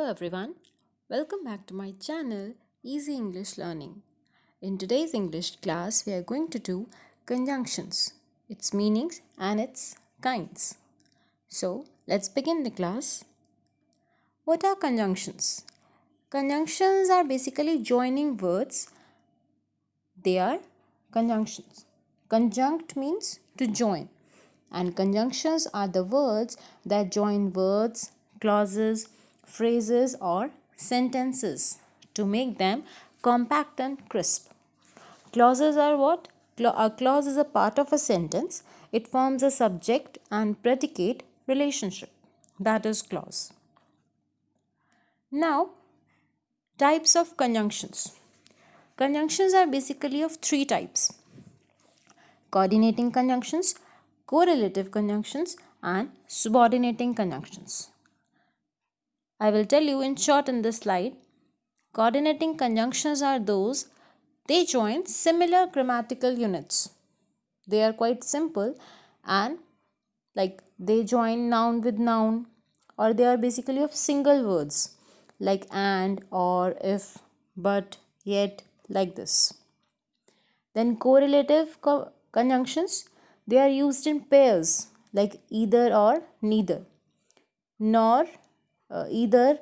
Hello everyone, welcome back to my channel Easy English Learning. In today's English class, we are going to do conjunctions, its meanings and its kinds. So, let's begin the class. What are conjunctions? Conjunctions are basically joining words. They are conjunctions. Conjunct means to join, and conjunctions are the words that join words, clauses, phrases, or sentences to make them compact and crisp. Clauses are what? A clause is a part of a sentence. It forms a subject and predicate relationship. That is clause. Now, types of conjunctions. Conjunctions are basically of three types: coordinating conjunctions, correlative conjunctions, and subordinating conjunctions. I will tell you in short in this slide. Coordinating conjunctions are those they join similar grammatical units. They are quite simple and they join noun with noun, or they are basically of single words like and, or, if, but, yet, like this. Then correlative conjunctions, they are used in pairs like either or neither, nor, either,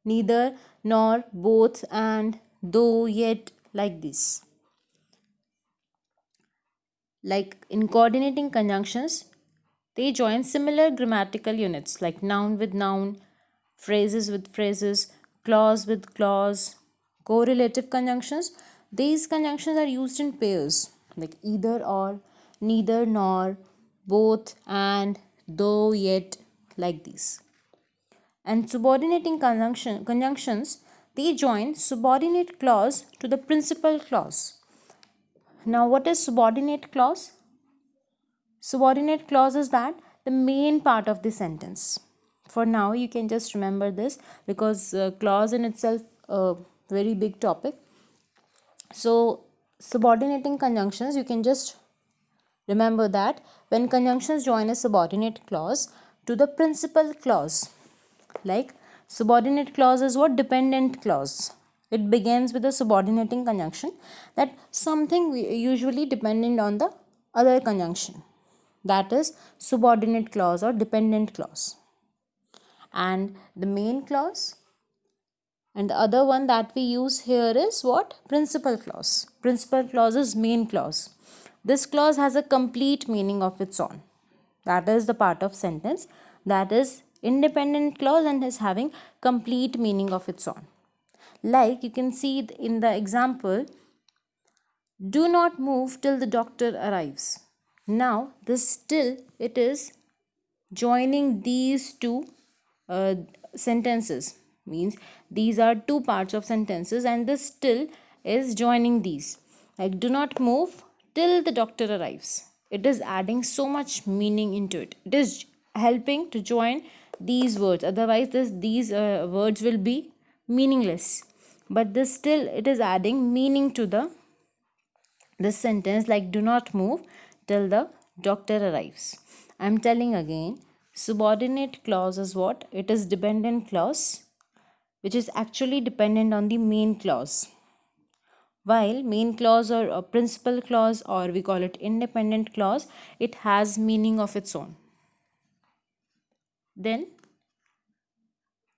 neither, nor, both, and, though, yet, like this. Like in coordinating conjunctions, they join similar grammatical units like noun with noun, phrases with phrases, clause with clause. Correlative conjunctions, these conjunctions are used in pairs like either or, neither nor, both, and, though, yet, like these. And subordinating conjunctions, they join subordinate clause to the principal clause. Now, what is subordinate clause? Subordinate clause is that the main part of the sentence. For now, you can just remember this because clause in itself a very big topic. So, subordinating conjunctions, you can just remember that when conjunctions join a subordinate clause to the principal clause, like subordinate clause is what? Dependent clause. It begins with a subordinating conjunction, that something usually dependent on the other conjunction. That is subordinate clause or dependent clause. And the main clause, and the other one that we use here is what? Principal clause. Principal clause is main clause. This clause has a complete meaning of its own. That is the part of sentence that is independent clause and is having complete meaning of its own. Like you can see in the example, do not move till the doctor arrives. Now this till, it is joining these two sentences, means these are two parts of sentences and this till is joining these, like do not move till the doctor arrives. It is adding so much meaning into it. It is helping to join these words, otherwise these words will be meaningless, but this still, it is adding meaning to this sentence, like do not move till the doctor arrives. I'm telling again, subordinate clause is what? It is dependent clause which is actually dependent on the main clause, while main clause or a principal clause, or we call it independent clause, it has meaning of its own. Then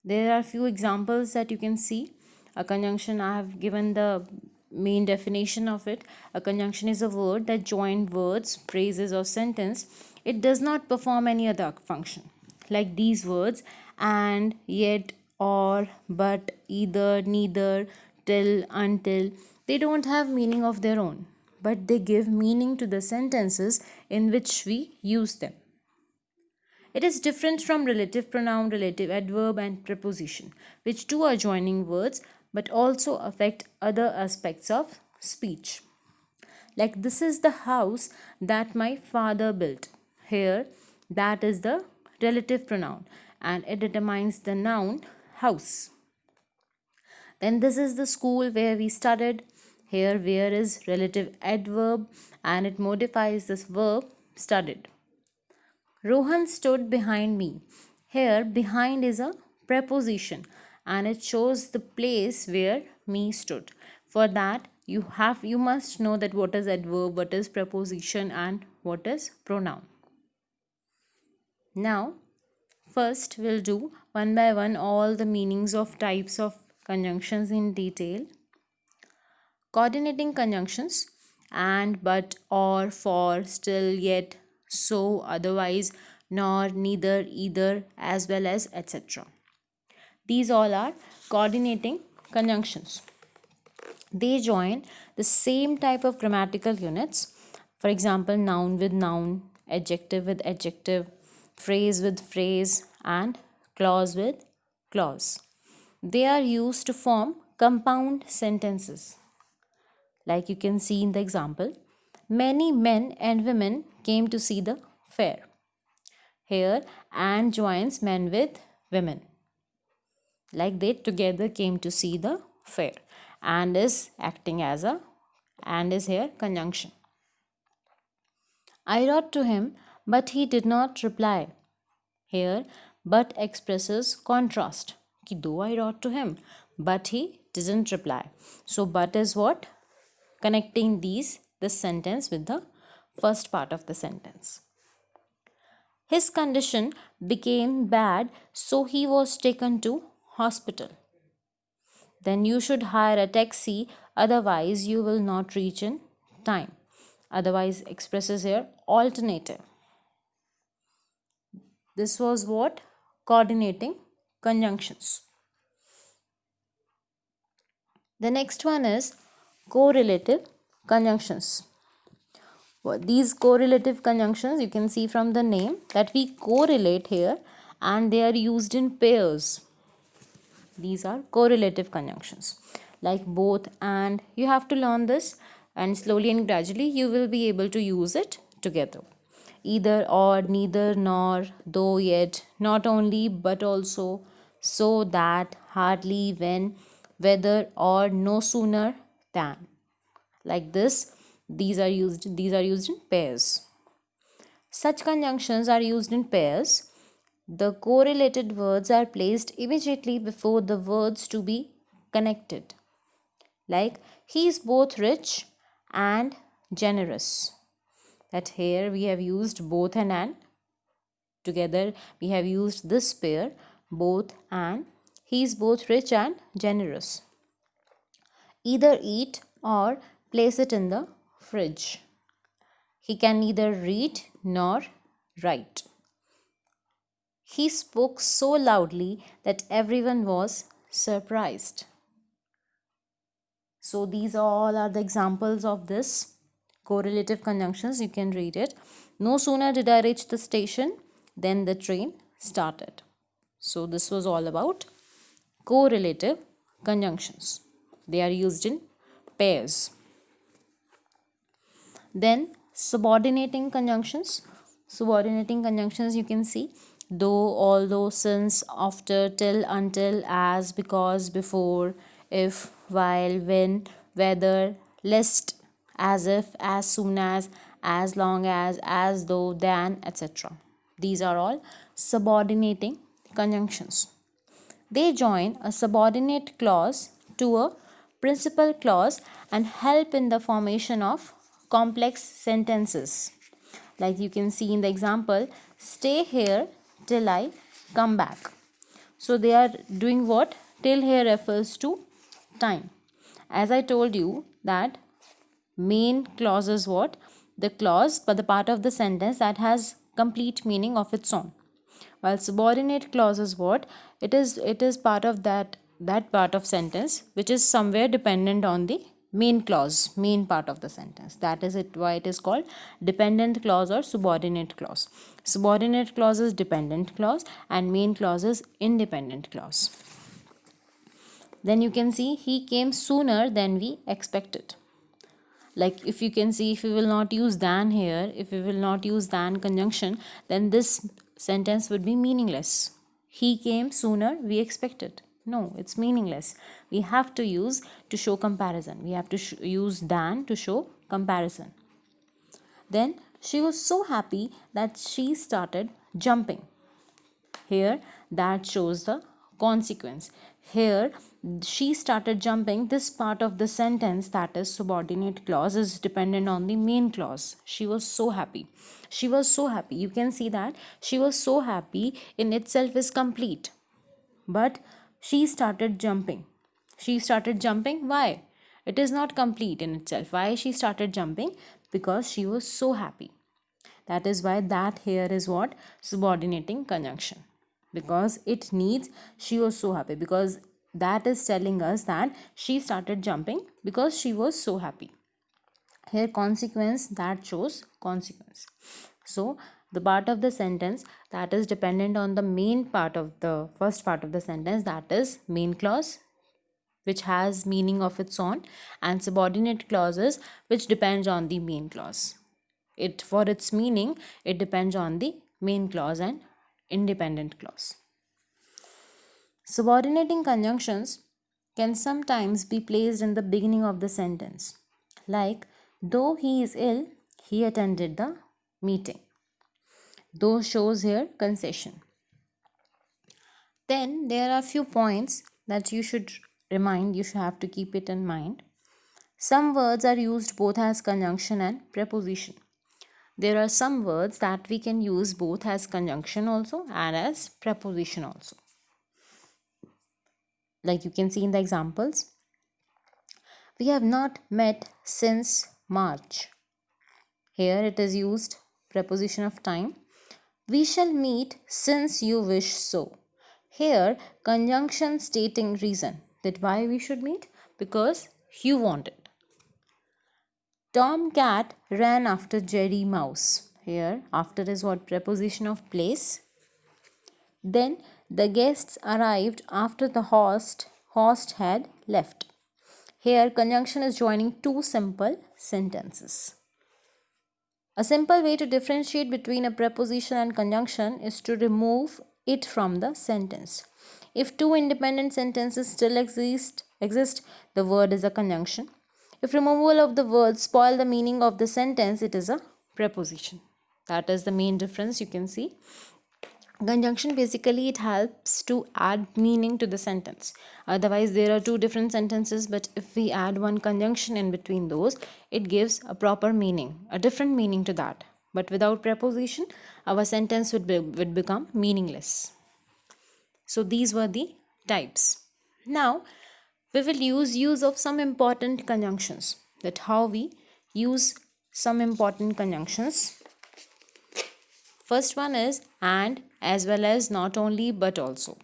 there are few examples that you can see. A conjunction, I have given the main definition of it. A conjunction is a word that joins words, phrases, or sentence. It does not perform any other function. Like these words and, yet, or, but, either, neither, till, until. They don't have meaning of their own, but they give meaning to the sentences in which we use them. It is different from relative pronoun, relative adverb, and preposition, which too are joining words but also affect other aspects of speech. Like, this is the house that my father built. Here, that is the relative pronoun and it determines the noun house. Then, this is the school where we studied. Here, where is relative adverb and it modifies this verb studied. Rohan stood behind me. Here, behind is a preposition and it shows the place where me stood. For that, you must know that what is adverb, what is preposition, and what is pronoun. Now, first we'll do one by one all the meanings of types of conjunctions in detail. Coordinating conjunctions: and, but, or, for, still, yet, so, otherwise, nor, neither, either, as well as, etc. These all are coordinating conjunctions. They join the same type of grammatical units. For example, noun with noun, adjective with adjective, phrase with phrase, and clause with clause. They are used to form compound sentences. Like you can see in the example, many men and women came to see the fair. Here, and joins men with women. Like they together came to see the fair. And is acting as a, and is here conjunction. I wrote to him, but he did not reply. Here, but expresses contrast. Ki though I wrote to him, but he didn't reply. So, but is what? Connecting this sentence with the first part of the sentence. His condition became bad, so he was taken to hospital. Then you should hire a taxi, otherwise you will not reach in time. Otherwise expresses here alternative. This was what? Coordinating conjunctions. The next one is correlative conjunctions. These correlative conjunctions, you can see from the name that we correlate here, and they are used in pairs. These are correlative conjunctions like both and. You have to learn this, and slowly and gradually you will be able to use it together. Either, or, neither, nor, though, yet, not only but also, so, that, hardly, when, whether, or, no sooner than. Like this, these are used in pairs. Such conjunctions are used in pairs. The correlated words are placed immediately before the words to be connected. Like, he is both rich and generous. That here we have used both and. Together we have used this pair, both and. He is both rich and generous. Either eat or place it in the fridge. He can neither read nor write. He spoke so loudly that everyone was surprised. So these all are the examples of this correlative conjunctions. You can read it. No sooner did I reach the station than the train started. So this was all about correlative conjunctions. They are used in pairs. Then subordinating conjunctions. Subordinating conjunctions, you can see though, although, since, after, till, until, as, because, before, if, while, when, whether, lest, as if, as soon as long as though, than, etc. These are all subordinating conjunctions. They join a subordinate clause to a principal clause and help in the formation of complex sentences. Like you can see in the example, stay here till I come back. So they are doing what? Till here refers to time. As I told you that main clause is what? The clause, but the part of the sentence that has complete meaning of its own. While subordinate clause is what? It is part of that part of sentence which is somewhere dependent on the main clause, main part of the sentence. That is it, why it is called dependent clause or subordinate clause. Subordinate clause is dependent clause and main clause is independent clause. Then you can see he came sooner than we expected. Like if you can see, if we will not use than here, if we will not use than conjunction, then this sentence would be meaningless. He came sooner we expected. No, it's meaningless. We have to use to show comparison. We have to use than to show comparison. Then she was so happy that she started jumping. Here that shows the consequence. Here, she started jumping. This part of the sentence, that is subordinate clause, is dependent on the main clause. She was so happy. She was so happy. You can see that she was so happy in itself is complete. But she started jumping. She started jumping. Why? It is not complete in itself. Why she started jumping? Because she was so happy. That is why that here is what? Subordinating conjunction. Because it needs she was so happy. Because that is telling us that she started jumping because she was so happy. Here consequence, that shows consequence. So the part of the sentence that is dependent on the main part of the first part of the sentence, that is main clause, which has meaning of its own, and subordinate clauses which depends on the main clause. It for its meaning, it depends on the main clause and independent clause. Subordinating conjunctions can sometimes be placed in the beginning of the sentence, like though he is ill, he attended the meeting. Though shows here concession. Then there are few points that you should have to keep it in mind. Some words are used both as conjunction and preposition. There are some words that we can use both as conjunction also and as preposition also. Like you can see in the examples. We have not met since March. Here it is used preposition of time. We shall meet since you wish so. Here conjunction stating reason that why we should meet, because you want it. Tom cat ran after Jerry mouse. Here after is what? Preposition of place. Then the guests arrived after the host had left. Here conjunction is joining two simple sentences. A simple way to differentiate between a preposition and conjunction is to remove it from the sentence. If two independent sentences still exist, the word is a conjunction. If removal of the word spoil the meaning of the sentence, it is a preposition. That is the main difference you can see. Conjunction basically it helps to add meaning to the sentence. Otherwise there are two different sentences, but if we add one conjunction in between those, it gives a proper meaning, a different meaning to that. But without preposition, our sentence would become meaningless. So these were the types. Now we will use of some important conjunctions. That how we use some important conjunctions. First one is and, as well as, not only, but also.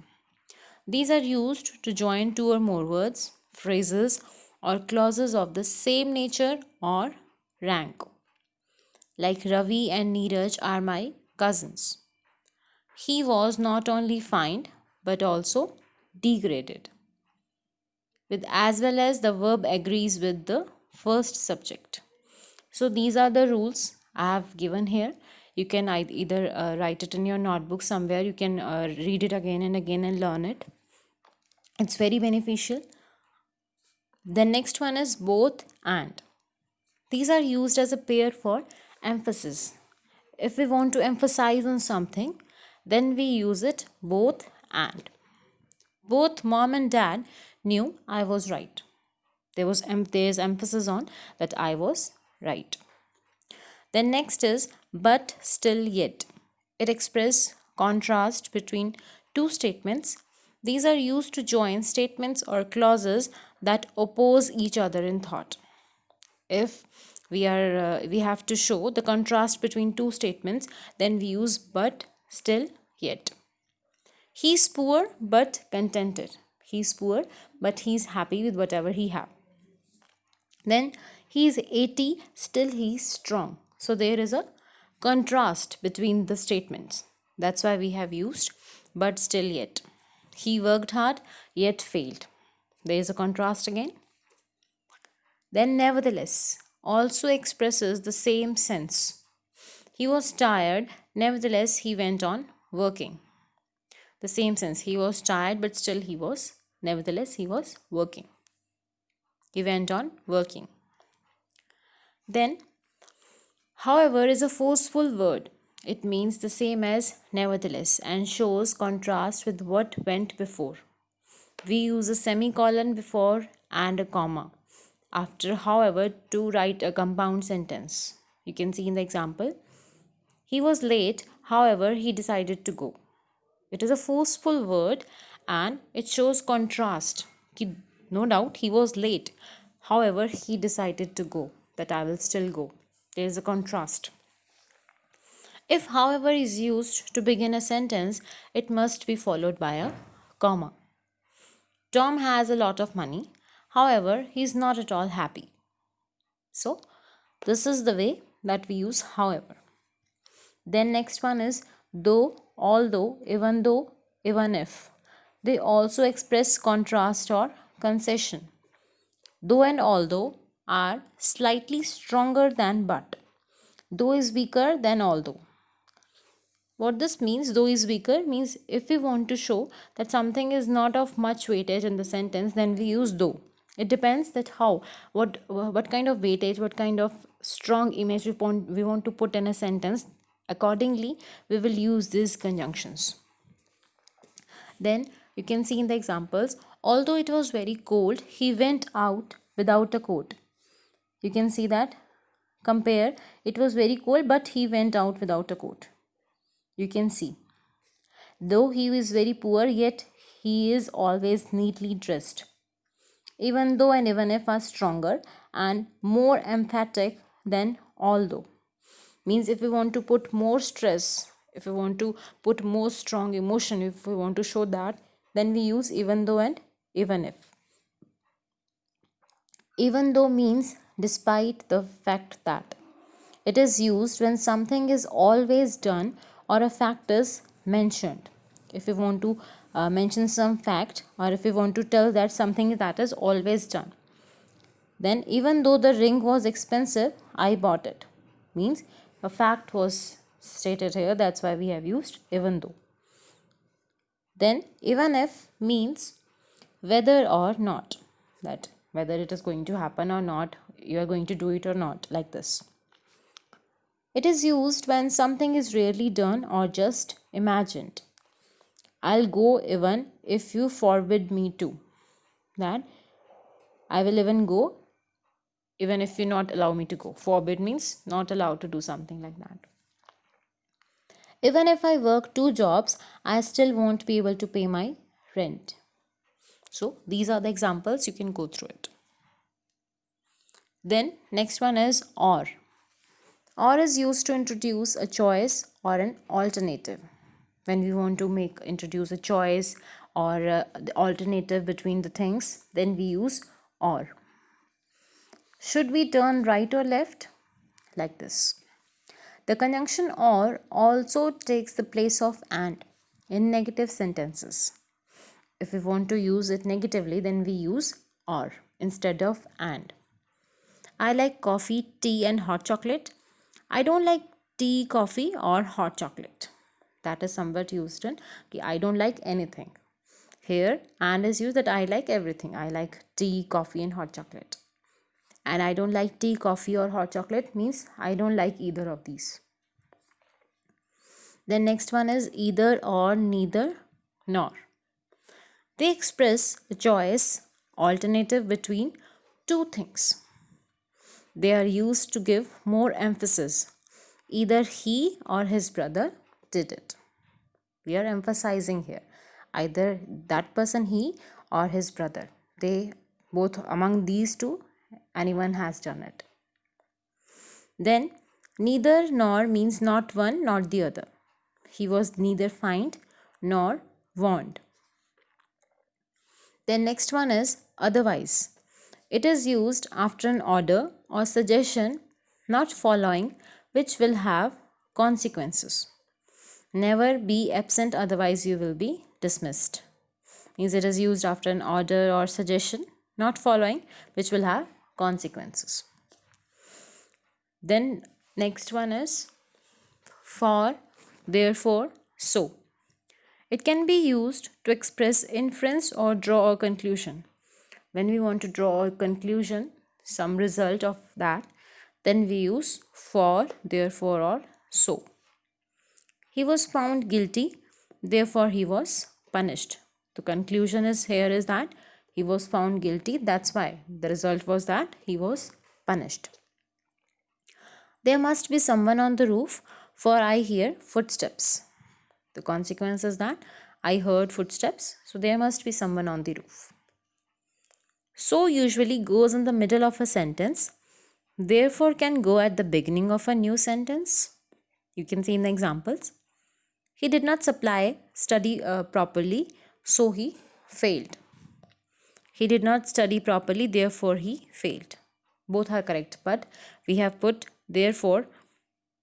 These are used to join two or more words, phrases, or clauses of the same nature or rank. Like Ravi and Neeraj are my cousins. He was not only fined but also degraded. With as well as, the verb agrees with the first subject. So these are the rules I have given here. You can either write it in your notebook somewhere. You can read it again and again and learn it. It's very beneficial. The next one is both and. These are used as a pair for emphasis. If we want to emphasize on something, then we use it both and. Both mom and dad knew I was right. There's emphasis on that I was right. Then next is but still yet. It expresses contrast between two statements. These are used to join statements or clauses that oppose each other in thought. If we have to show the contrast between two statements, then we use but still yet. He's poor but contented. He's poor but he's happy with whatever he have. Then he's 80, still he's strong. So there is a contrast between the statements. That's why we have used but still yet. He worked hard yet failed. There is a contrast again. Then nevertheless also expresses the same sense. He was tired, nevertheless he went on working. The same sense. He was tired but still nevertheless he was working. He went on working. Then however is a forceful word. It means the same as nevertheless and shows contrast with what went before. We use a semicolon before and a comma after, however, to write a compound sentence. You can see in the example, he was late, however, he decided to go. It is a forceful word and it shows contrast. No doubt he was late, however, he decided to go, that I will still go. There is a contrast. If, however, is used to begin a sentence, it must be followed by a comma. Tom has a lot of money, however, he is not at all happy. So, this is the way that we use however. Then next one is though, although, even if. They also express contrast or concession. Though and although are slightly stronger than but. Though is weaker than although. What this means, though is weaker, means if we want to show that something is not of much weightage in the sentence, then we use though. It depends that how, what kind of weightage, what kind of strong image we want to put in a sentence. Accordingly, we will use these conjunctions. Then you can see in the examples, although it was very cold, he went out without a coat. You can see that. Compare, it was very cold, but he went out without a coat. You can see. Though he is very poor, yet he is always neatly dressed. Even though and even if are stronger and more emphatic than although. Means if we want to put more stress, if we want to put more strong emotion, if we want to show that, then we use even though and even if. Even though means despite the fact that. It is used when something is always done or a fact is mentioned. If we want to mention some fact, or if we want to tell that something that is always done, then even though the ring was expensive, I bought it. Means a fact was stated here, that's why we have used even though. Then even if means whether or not, that whether it is going to happen or not, you are going to do it or not, like this. It is used when something is rarely done or just imagined. I'll go even if you forbid me to. That I will even go even if you not allow me to go. Forbid means not allowed to do something like that. Even if I work 2 jobs, I still won't be able to pay my rent. So these are the examples, you can go through it. Then next one is or. Or is used to introduce a choice or an alternative. When we want to introduce a choice or the alternative between the things, then we use or. Should we turn right or left? Like this. The conjunction or also takes the place of and in negative sentences. If we want to use it negatively, then we use or instead of and. I like coffee, tea, and hot chocolate. I don't like tea, coffee, or hot chocolate. That is somewhat used in I don't like anything. Here, and is used that I like everything. I like tea, coffee, and hot chocolate. And I don't like tea, coffee, or hot chocolate means I don't like either of these. Then next one is either or, neither, nor. They express a choice, alternative between two things. They are used to give more emphasis. Either he or his brother did it. We are emphasizing here. Either that person, he, or his brother. They both, among these two, anyone has done it. Then neither nor means not one, not the other. He was neither fined nor warned. Then next one is otherwise. It is used after an order or suggestion not following, which will have consequences. Never be absent, otherwise you will be dismissed. Means it is used after an order or suggestion not following, which will have consequences. Then next one is for, therefore, so. It can be used to express inference or draw a conclusion. When we want to draw a conclusion, some result of that, then we use for, therefore, or so. He was found guilty, therefore he was punished. The conclusion is here is that he was found guilty. That's why the result was that he was punished. There must be someone on the roof, for I hear footsteps. The consequence is that I heard footsteps, so there must be someone on the roof. So usually goes in the middle of a sentence, therefore can go at the beginning of a new sentence. You can see in the examples. He did not study properly, so he failed. He did not study properly, therefore he failed. Both are correct, but we have put therefore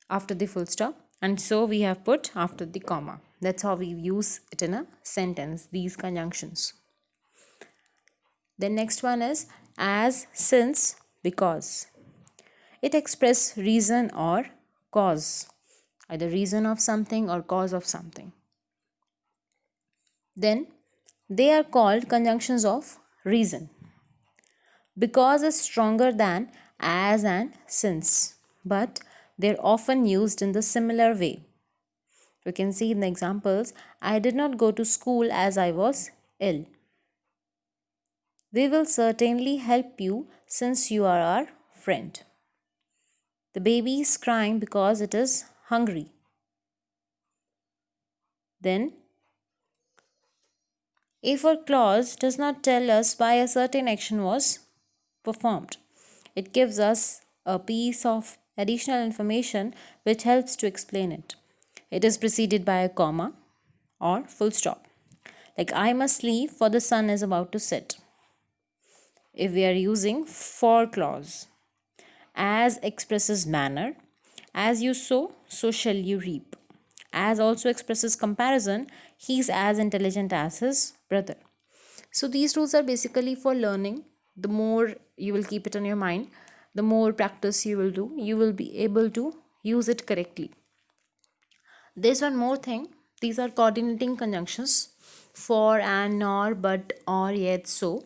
after the full stop, and so we have put after the comma. That's how we use it in a sentence, these conjunctions. The next one is as, since, because. It expresses reason or cause, either reason of something or cause of something. Then they are called conjunctions of reason. Because is stronger than as and since, but they're often used in the similar way. You can see in the examples, I did not go to school as I was ill. We will certainly help you since you are our friend. The baby is crying because it is hungry. Then, a for clause does not tell us why a certain action was performed. It gives us a piece of additional information which helps to explain it. It is preceded by a comma or full stop. Like I must leave for the sun is about to set. If we are using for clause, as expresses manner, as you sow, so shall you reap. As also expresses comparison, he is as intelligent as his brother. So these rules are basically for learning. The more you will keep it in your mind, the more practice you will do, you will be able to use it correctly. There's one more thing. These are coordinating conjunctions for, and, nor, but, or, yet, so.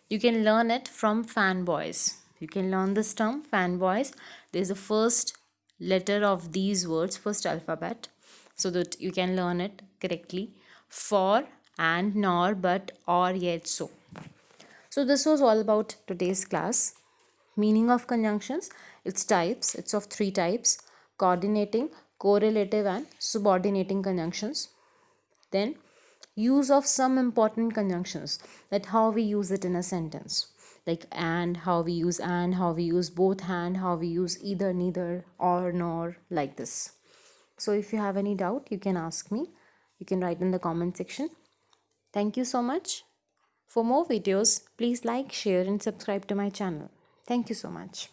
You can learn it from fanboys. You can learn this term fanboys. There's the first letter of these words, first alphabet, so that you can learn it correctly. For, and, nor, but, or, yet, so. So this was all about today's class. Meaning of conjunctions, its types, it's of three types: coordinating, correlative, and subordinating conjunctions. Then use of some important conjunctions, that how we use it in a sentence, like and, how we use both and, how we use either, neither, or, nor, like this. So if you have any doubt, you can ask me. You can write in the comment section. Thank you so much. For more videos, please like, share, and subscribe to my channel. Thank you so much.